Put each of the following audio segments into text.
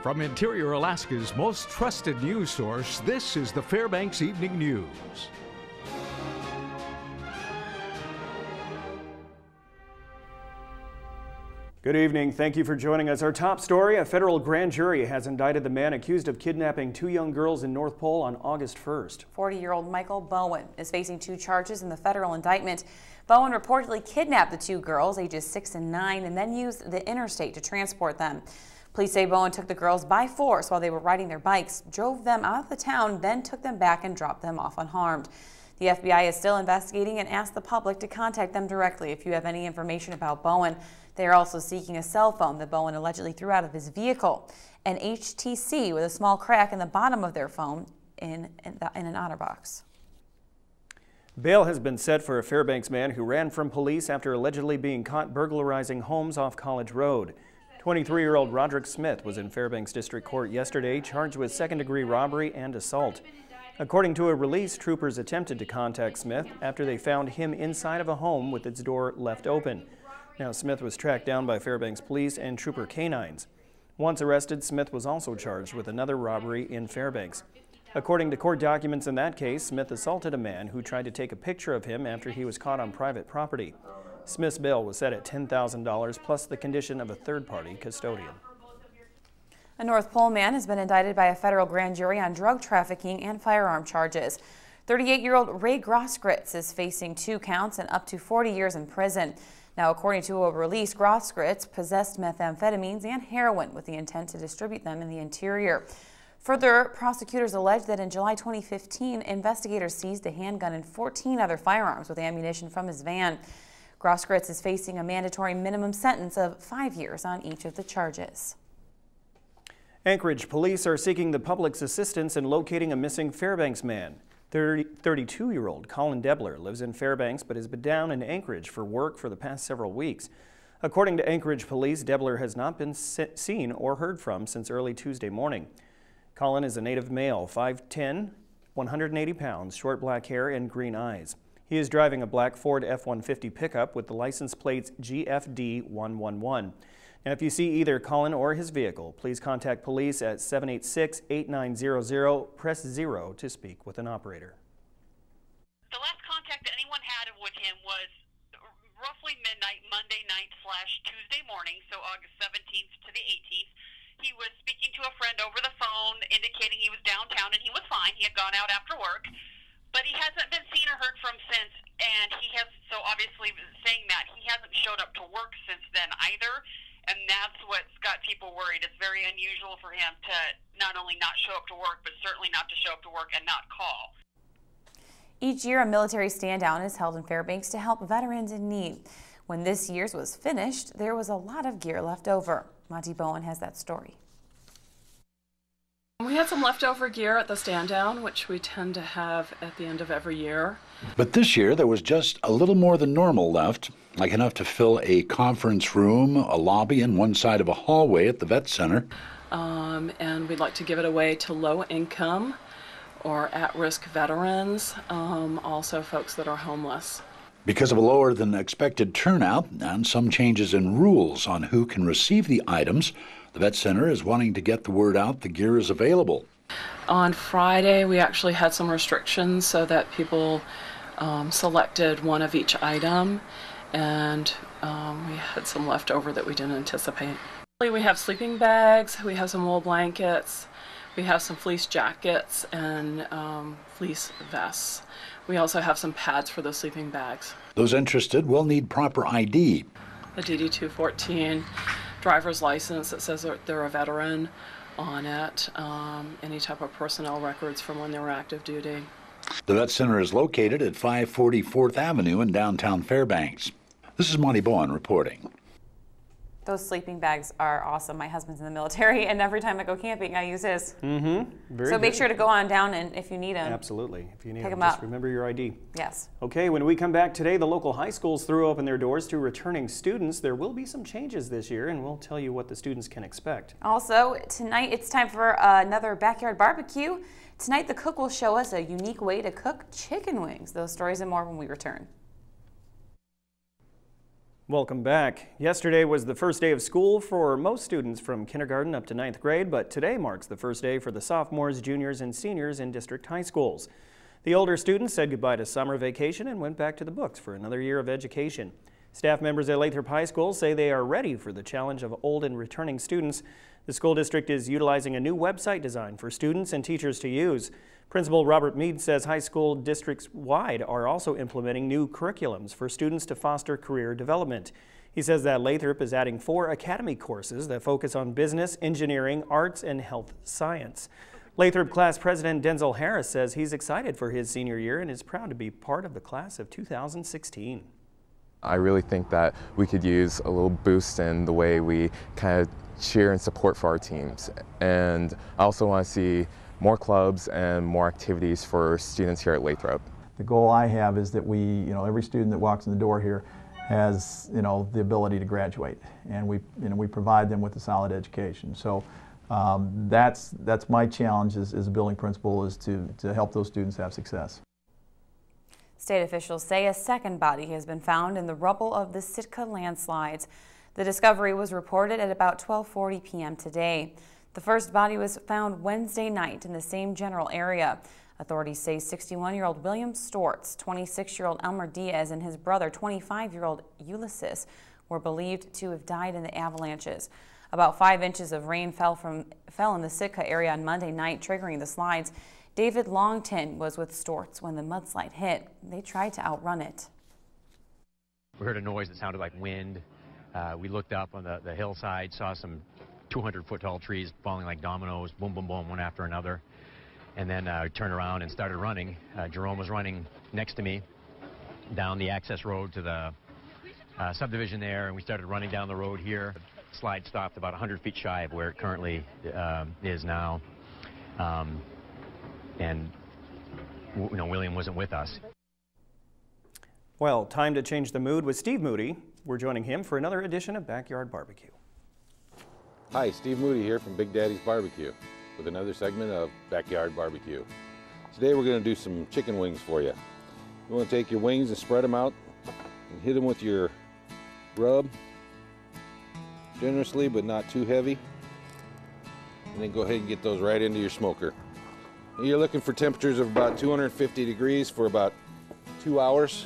From Interior Alaska's most trusted news source, this is the Fbx Evening News. Good evening. Thank you for joining us. Our top story, a federal grand jury has indicted the man accused of kidnapping 2 young girls in North Pole on August 1st. 40-year-old Michael Bowen is facing 2 charges in the federal indictment. Bowen reportedly kidnapped the 2 girls, ages 6 and 9, and then used the interstate to transport them. Police say Bowen took the girls by force while they were riding their bikes, drove them out of the town, then took them back and dropped them off unharmed. The FBI is still investigating and asked the public to contact them directly if you have any information about Bowen. They are also seeking a cell phone that Bowen allegedly threw out of his vehicle, an HTC with a small crack in the bottom of their phone in an OtterBox. Bail has been set for a Fairbanks man who ran from police after allegedly being caught burglarizing homes off College Road. 23-year-old Roderick Smith was in Fairbanks District Court yesterday, charged with second-degree robbery and assault. According to a release, troopers attempted to contact Smith after they found him inside of a home with its door left open. Now, Smith was tracked down by Fairbanks police and trooper canines. Once arrested, Smith was also charged with another robbery in Fairbanks. According to court documents in that case, Smith assaulted a man who tried to take a picture of him after he was caught on private property. Smith's bail was set at $10,000 plus the condition of a third-party custodian. A North Pole man has been indicted by a federal grand jury on drug trafficking and firearm charges. 38-year-old Ray Grosskritz is facing 2 counts and up to 40 years in prison. Now, according to a release, Grosskritz possessed methamphetamines and heroin with the intent to distribute them in the interior. Further, prosecutors allege that in July 2015, investigators seized a handgun and 14 other firearms with ammunition from his van. Grosskritz is facing a mandatory minimum sentence of 5 years on each of the charges. Anchorage police are seeking the public's assistance in locating a missing Fairbanks man. 32-year-old Colin Debler lives in Fairbanks but has been down in Anchorage for work for the past several weeks. According to Anchorage police, Debler has not been seen or heard from since early Tuesday morning. Colin is a native male, 5'10", 180 pounds, short black hair and green eyes. He is driving a black Ford F-150 pickup with the license plates GFD 111. Now, if you see either Colin or his vehicle, please contact police at 786-8900. Press 0 to speak with an operator. The last contact that anyone had with him was roughly midnight Monday night / Tuesday morning, so August 17th to the 18th. He was speaking to a friend over the phone, indicating he was downtown, and he was fine. He had gone out after work, but he hasn't been seen or heard from since, and he has, so obviously saying that, he hasn't showed up to work since then either. And that's what's got people worried. It's very unusual for him to not only not show up to work, but certainly not to show up to work and not call. Each year, a military stand-down is held in Fairbanks to help veterans in need. When this year's was finished, there was a lot of gear left over. Monty Bowen has that story. We had some leftover gear at the stand-down, which we tend to have at the end of every year. But this year, there was just a little more than normal left, like enough to fill a conference room, a lobby, and one side of a hallway at the Vet Center. And we'd like to give it away to low-income or at-risk veterans, also folks that are homeless. Because of a lower than expected turnout and some changes in rules on who can receive the items, the Vet Center is wanting to get the word out the gear is available. On Friday, we actually had some restrictions so that people selected one of each item, and we had some left over that we didn't anticipate. We have sleeping bags, we have some wool blankets, we have some fleece jackets and fleece vests. We also have some pads for the sleeping bags. Those interested will need proper ID. A DD-214 driver's license that says that they're a veteran on it, any type of personnel records from when they were active duty. The Vet Center is located at 540 4th Avenue in downtown Fairbanks. This is Monty Bowen reporting. Those sleeping bags are awesome. My husband's in the military, and every time I go camping, I use his. So make sure to go on down, and if you need them. Absolutely. If you need pick them, just up. Remember your ID. Yes. Okay, when we come back today, the local high schools threw open their doors to returning students. There will be some changes this year, and we'll tell you what the students can expect. Also, tonight it's time for another backyard barbecue. Tonight, the cook will show us a unique way to cook chicken wings. Those stories and more when we return. Welcome back. Yesterday was the first day of school for most students from kindergarten up to 9th grade, but today marks the first day for the sophomores, juniors, and seniors in district high schools. The older students said goodbye to summer vacation and went back to the books for another year of education. Staff members at Lathrop High School say they are ready for the challenge of old and returning students. The school district is utilizing a new website design for students and teachers to use. Principal Robert Mead says high school districts wide are also implementing new curriculums for students to foster career development. He says that Lathrop is adding 4 academy courses that focus on business, engineering, arts, and health science. Lathrop class president Denzel Harris says he's excited for his senior year and is proud to be part of the class of 2016. I really think that we could use a little boost in the way we kind of cheer and support for our teams. And I also want to see more clubs and more activities for students here at Lathrop. The goal I have is that every student that walks in the door here has, the ability to graduate, and we provide them with a solid education. So that's my challenge as a building principal, is to help those students have success. State officials say a second body has been found in the rubble of the Sitka landslides. The discovery was reported at about 12:40 p.m. today. The first body was found Wednesday night in the same general area. Authorities say 61-year-old William Stortz, 26-year-old Elmer Diaz, and his brother, 25-year-old Ulysses, were believed to have died in the avalanches. About 5 inches of rain fell in the Sitka area on Monday night, triggering the slides. David Longton was with Stortz when the mudslide hit. They tried to outrun it. We heard a noise that sounded like wind. We looked up on the hillside, saw some 200-foot tall trees falling like dominoes, boom, boom, boom, one after another. And then turned around and started running. Jerome was running next to me down the access road to the subdivision there, and we started running down the road here. The slide stopped about 100 feet shy of where it currently is now. And William wasn't with us. Well, time to change the mood with Steve Moody. We're joining him for another edition of Backyard Barbecue. Hi, Steve Moody here from Big Daddy's Barbecue with another segment of Backyard Barbecue. Today we're going to do some chicken wings for you. You want to take your wings and spread them out and hit them with your rub generously but not too heavy, and then go ahead and get those right into your smoker. You're looking for temperatures of about 250 degrees for about 2 hours,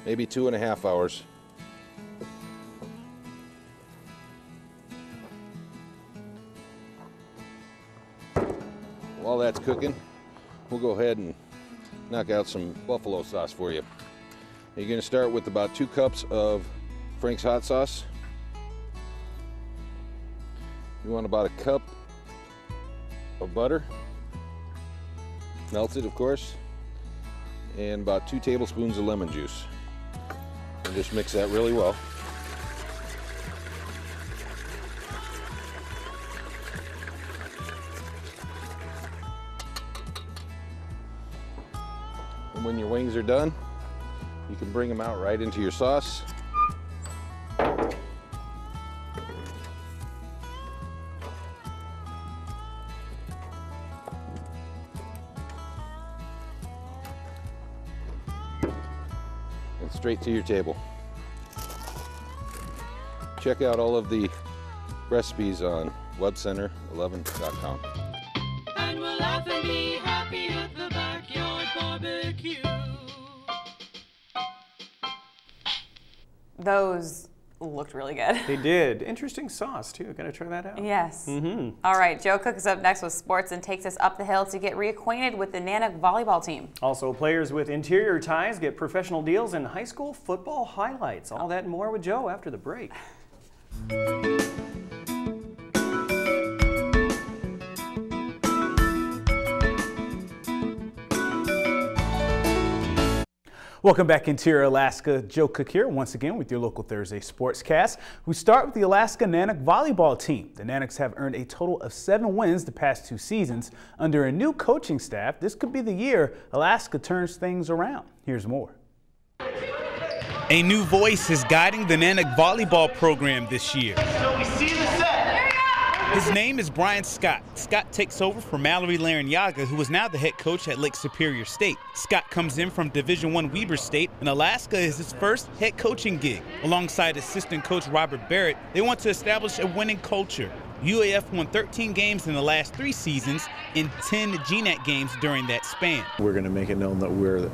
maybe 2.5 hours. While that's cooking, we'll go ahead and knock out some buffalo sauce for you. You're going to start with about 2 cups of Frank's hot sauce. You want about 1 cup of butter, melted of course, and about 2 tablespoons of lemon juice. And just mix that really well. And when your wings are done, you can bring them out right into your sauce. And straight to your table. Check out all of the recipes on webcenter11.com. And we'll laugh and be happy at the Backyard Barbecue. Those looked really good. They did. Interesting sauce, too. Gotta try that out. Yes. All right, Joe Cook is up next with sports and takes us up the hill to get reacquainted with the Nanook volleyball team. Also, players with interior ties get professional deals and high school football highlights. All that and more with Joe after the break. Welcome back, Interior Alaska. Joe Cook here once again with your local Thursday Sportscast. We start with the Alaska Nanook volleyball team. The Nanooks have earned a total of 7 wins the past 2 seasons. Under a new coaching staff, this could be the year Alaska turns things around. Here's more. A new voice is guiding the Nanook volleyball program this year. So we see the set. His name is Brian Scott. Scott takes over for Mallory Larinaga, who is now the head coach at Lake Superior State. Scott comes in from Division I Weber State, and Alaska is his first head coaching gig. Alongside assistant coach Robert Barrett, they want to establish a winning culture. UAF won 13 games in the last 3 seasons and 10 GNAC games during that span. We're going to make it known that we're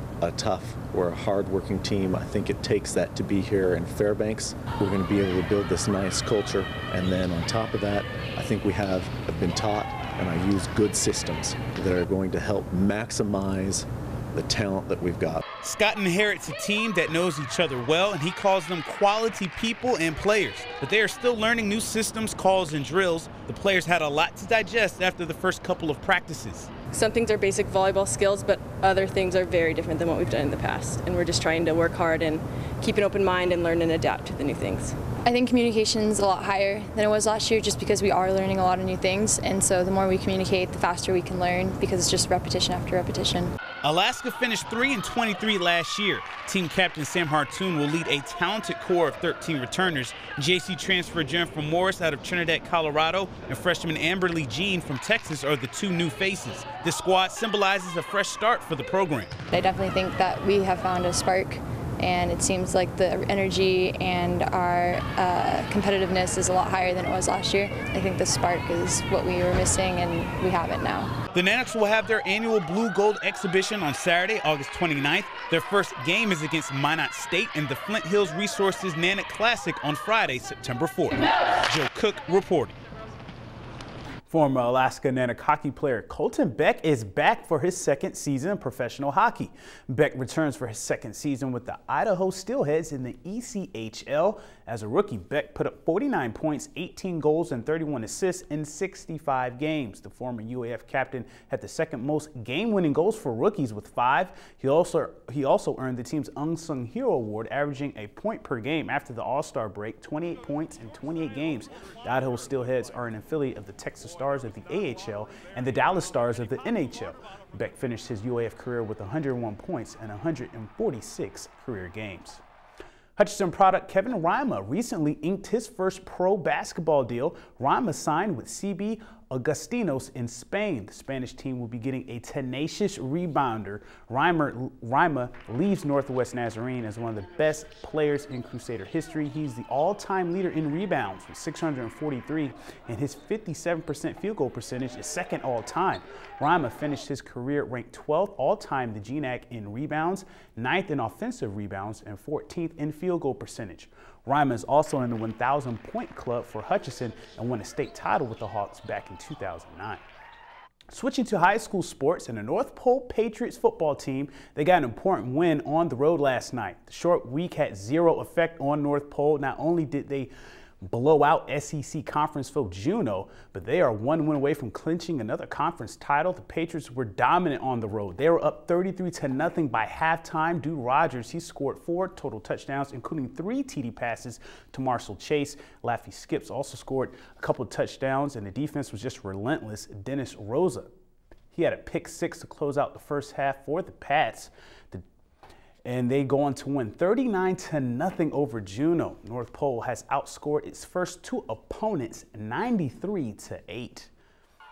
we're a hard-working team. I think it takes that to be here in Fairbanks. We're going to be able to build this nice culture, and then on top of that, I think we have been taught, and I use good systems that are going to help maximize the talent that we've got. Scott inherits a team that knows each other well, and he calls them quality people and players. But they are still learning new systems, calls, and drills. The players had a lot to digest after the first couple of practices. Some things are basic volleyball skills, but other things are very different than what we've done in the past. And we're just trying to work hard and keep an open mind and learn and adapt to the new things. I think communication's a lot higher than it was last year just because we are learning a lot of new things. And so the more we communicate, the faster we can learn because it's just repetition after repetition. Alaska finished 3-23 last year. Team captain Sam Hartoon will lead a talented core of 13 returners. JC transfer Jennifer Morris out of Trinidad, Colorado, and freshman Amberly Jean from Texas are the 2 new faces. This squad symbolizes a fresh start for the program. I definitely think that we have found a spark, and it seems like the energy and our competitiveness is a lot higher than it was last year. I think the spark is what we were missing, and we have it now. The Nanoks will have their annual Blue Gold exhibition on Saturday, August 29th. Their first game is against Minot State in the Flint Hills Resources Nanook Classic on Friday, September 4th. Joe Cook reporting. Former Alaska Nanook hockey player Colton Beck is back for his 2nd season in professional hockey. Beck returns for his 2nd season with the Idaho Steelheads in the ECHL. As a rookie, Beck put up 49 points, 18 goals, and 31 assists in 65 games. The former UAF captain had the 2nd most game-winning goals for rookies with 5. He also earned the team's Unsung Hero Award, averaging a point per game after the All-Star break, 28 points in 28 games. The Idaho Steelheads are an affiliate of the Texas Stars of the AHL and the Dallas Stars of the NHL. Beck finished his UAF career with 101 points and 146 career games. Hutchinson product Kevin Rima recently inked his first pro basketball deal. Rima signed with CB Agustinos in Spain. The Spanish team will be getting a tenacious rebounder. Rima leaves Northwest Nazarene as one of the best players in Crusader history. He's the all-time leader in rebounds with 643, and his 57% field goal percentage is 2nd all-time. Rima finished his career ranked 12th all-time in the GNAC in rebounds, 9th in offensive rebounds, and 14th in field goal percentage. Rima is also in the 1,000-point club for Hutchinson and won a state title with the Hawks back in 2009. Switching to high school sports, and the North Pole Patriots football team, they got an important win on the road last night. The short week had 0 effect on North Pole. Not only did they blow out SEC conference foe Juneau, but they are 1 win away from clinching another conference title. The Patriots were dominant on the road. They were up 33-0 by halftime. Dude Rogers, he scored 4 total touchdowns, including 3 TD passes to Marshall Chase. Laffy Skips also scored a couple of touchdowns, and the defense was just relentless. Dennis Rosa, he had a pick 6 to close out the first half for the Pats. And they go on to win 39-0 over Juneau. North Pole has outscored its first 2 opponents 93-8.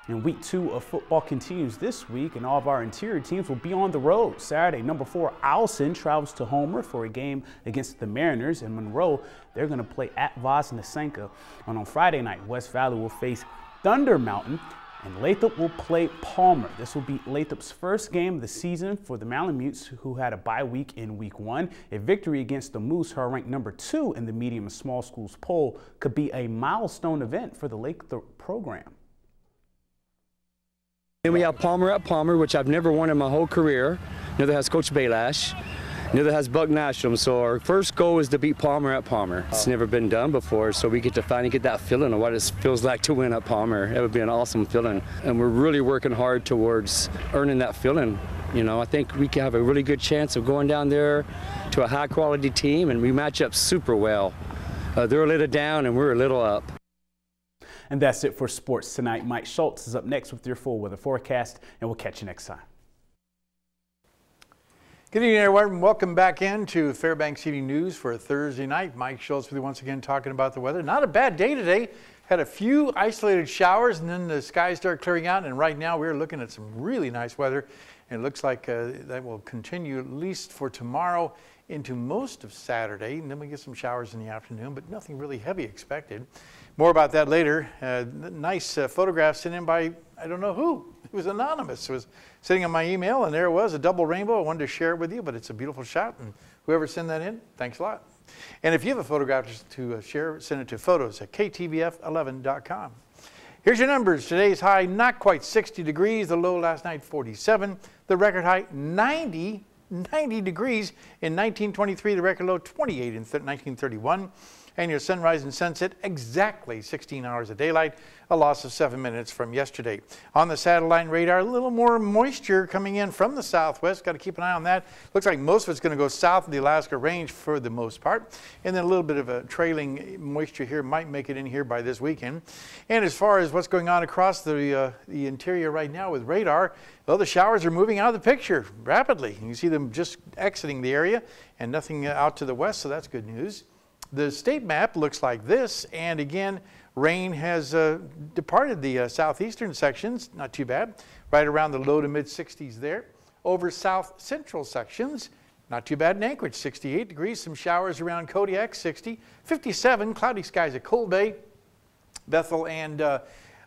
And week 2 of football continues this week, and all of our interior teams will be on the road. Saturday, number 4 Owlson travels to Homer for a game against the Mariners. And Monroe, they're going to play at Vosnesenka. And on Friday night, West Valley will face Thunder Mountain, and Lathrop will play Palmer. This will be Lathrop's first game of the season for the Malamutes, who had a bye week in week 1. A victory against the Moose, who are ranked number 2 in the medium and small schools poll, could be a milestone event for the Lathrop program. Then we have Palmer at Palmer, which I've never won in my whole career. Neither has Coach Baylash. Neither has Buck Nasham. So our first goal is to beat Palmer at Palmer. It's never been done before, so we get to finally get that feeling of what it feels like to win at Palmer. It would be an awesome feeling. And we're really working hard towards earning that feeling. You know, I think we can have a really good chance of going down there to a high quality team, and we match up super well. They're a little down and we're a little up. And that's it for sports tonight. Mike Schultz is up next with your full weather forecast, and we'll catch you next time. Good evening, everyone. Welcome back into Fairbanks Evening News for a Thursday night. Mike Schultz with you once again talking about the weather. Not a bad day today. Had a few isolated showers, and then the skies start clearing out, and right now we're looking at some really nice weather. And it looks like that will continue at least for tomorrow into most of Saturday, and then we get some showers in the afternoon, but nothing really heavy expected. More about that later. Nice photograph sent in by, I don't know who. It was anonymous. It was sitting on my email, and there it was, a double rainbow. I wanted to share it with you, but it's a beautiful shot, and whoever sent that in, thanks a lot. And if you have a photograph to share, send it to photos@ktvf11.com. Here's your numbers. Today's high, not quite 60 degrees. The low last night, 47. The record high, 90 degrees in 1923. The record low, 28 in 1931. And your sunrise and sunset, exactly 16 hours of daylight, a loss of 7 minutes from yesterday. On the satellite radar, a little more moisture coming in from the southwest. Got to keep an eye on that. Looks like most of it's going to go south of the Alaska Range for the most part. And then a little bit of a trailing moisture here might make it in here by this weekend. And as far as what's going on across the interior right now with radar, well, the showers are moving out of the picture rapidly. You can see them just exiting the area and nothing out to the west, so that's good news. The state map looks like this, and again, rain has departed the southeastern sections, not too bad, right around the low to mid 60s there. Over south central sections, not too bad in Anchorage, 68 degrees, some showers around Kodiak, 60, 57, cloudy skies at Cold Bay, Bethel and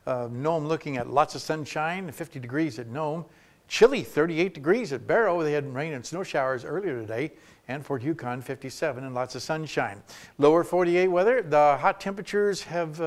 Nome looking at lots of sunshine, 50 degrees at Nome. Chilly, 38 degrees at Barrow. They had rain and snow showers earlier today. And Fort Yukon, 57 and lots of sunshine. Lower 48 weather. The hot temperatures have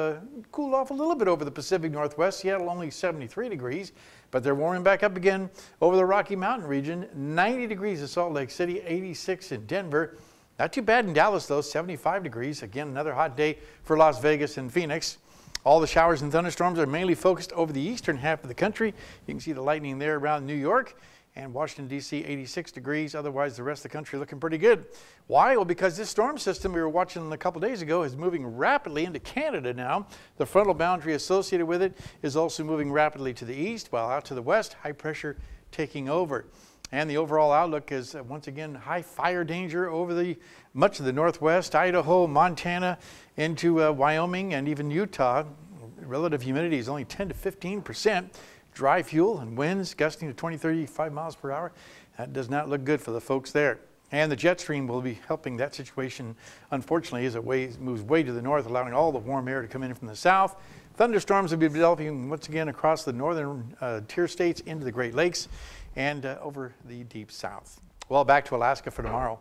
cooled off a little bit over the Pacific Northwest. Seattle only 73 degrees, but they're warming back up again over the Rocky Mountain region. 90 degrees in Salt Lake City, 86 in Denver. Not too bad in Dallas though, 75 degrees. Again, another hot day for Las Vegas and Phoenix. All the showers and thunderstorms are mainly focused over the eastern half of the country. You can see the lightning there around New York. And Washington, D.C., 86 degrees. Otherwise, the rest of the country looking pretty good. Why? Well, because this storm system we were watching a couple days ago is moving rapidly into Canada now. The frontal boundary associated with it is also moving rapidly to the east, while out to the west, high pressure taking over. And the overall outlook is, once again, high fire danger over much of the northwest, Idaho, Montana, into Wyoming, and even Utah. Relative humidity is only 10 to 15%. Dry fuel and winds gusting to 20, 35 miles per hour. That does not look good for the folks there. And the jet stream will be helping that situation, unfortunately, as it moves way to the north, allowing all the warm air to come in from the south. Thunderstorms will be developing once again across the northern tier states into the Great Lakes and over the deep south. Well, back to Alaska for tomorrow.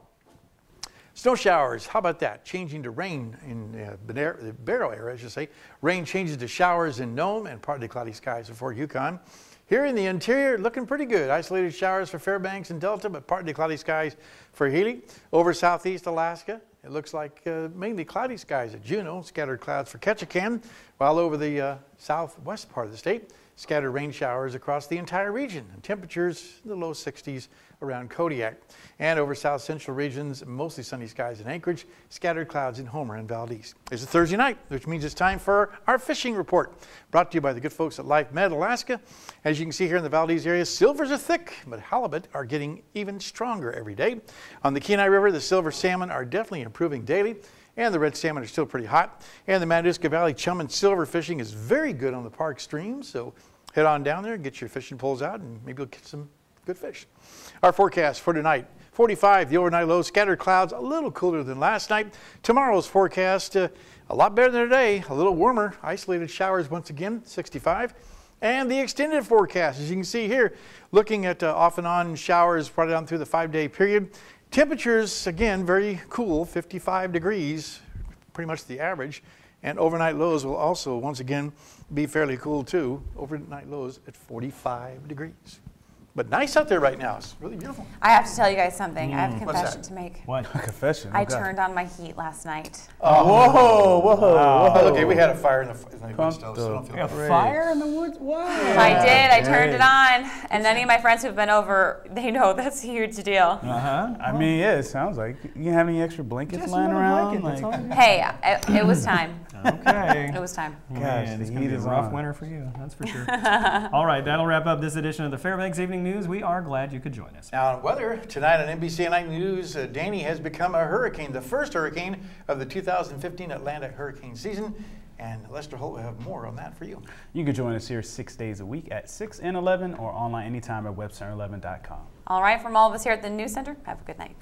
Snow showers, how about that? Changing to rain in the Barrow area, I should say. Rain changes to showers in Nome and partly cloudy skies in Fort Yukon. Here in the interior, looking pretty good. Isolated showers for Fairbanks and Delta, but partly cloudy skies for Healy. Over southeast Alaska, it looks like mainly cloudy skies at Juneau. Scattered clouds for Ketchikan, while over the southwest part of the state, scattered rain showers across the entire region. And temperatures in the low 60s around Kodiak. And over south central regions, mostly sunny skies in Anchorage, scattered clouds in Homer and Valdez. It's a Thursday night, which means it's time for our fishing report, brought to you by the good folks at Life Med Alaska. As you can see here in the Valdez area, silvers are thick, but halibut are getting even stronger every day. On the Kenai River, the silver salmon are definitely improving daily, and the red salmon are still pretty hot. And the Matanuska Valley chum and silver fishing is very good on the park streams, so head on down there, get your fishing poles out, and maybe you'll catch some good fish. Our forecast for tonight, 45, the overnight low, scattered clouds, a little cooler than last night. Tomorrow's forecast, a lot better than today, a little warmer, isolated showers once again, 65. And the extended forecast, as you can see here, looking at off and on showers right down through the 5-day period. Temperatures, again, very cool, 55 degrees, pretty much the average. And overnight lows will also, once again, be fairly cool too. Overnight lows at 45 degrees. But nice out there right now. It's really beautiful. I have to tell you guys something. I have a confession to make. What? A confession? I turned on my heat last night. Oh, whoa. Wow. Okay, we had a fire in the wood stove, so don't feel bad. A fire in the woods? Wow. I did. I turned it on. And any of my friends who've been over, they know that's a huge deal. I mean, yeah, it sounds like. You have any extra blankets lying around? Hey, it was time. Okay. It was time. Gosh, it's going to be a rough winter for you, that's for sure. All right, that'll wrap up this edition of the Fbx Evening News. We are glad you could join us. Now on weather, tonight on NBC Night News, Danny has become a hurricane, the first hurricane of the 2015 Atlantic hurricane season. And Lester Holt will have more on that for you. You can join us here 6 days a week at 6 and 11 or online anytime at webcenter11.com. All right, from all of us here at the News Center, have a good night.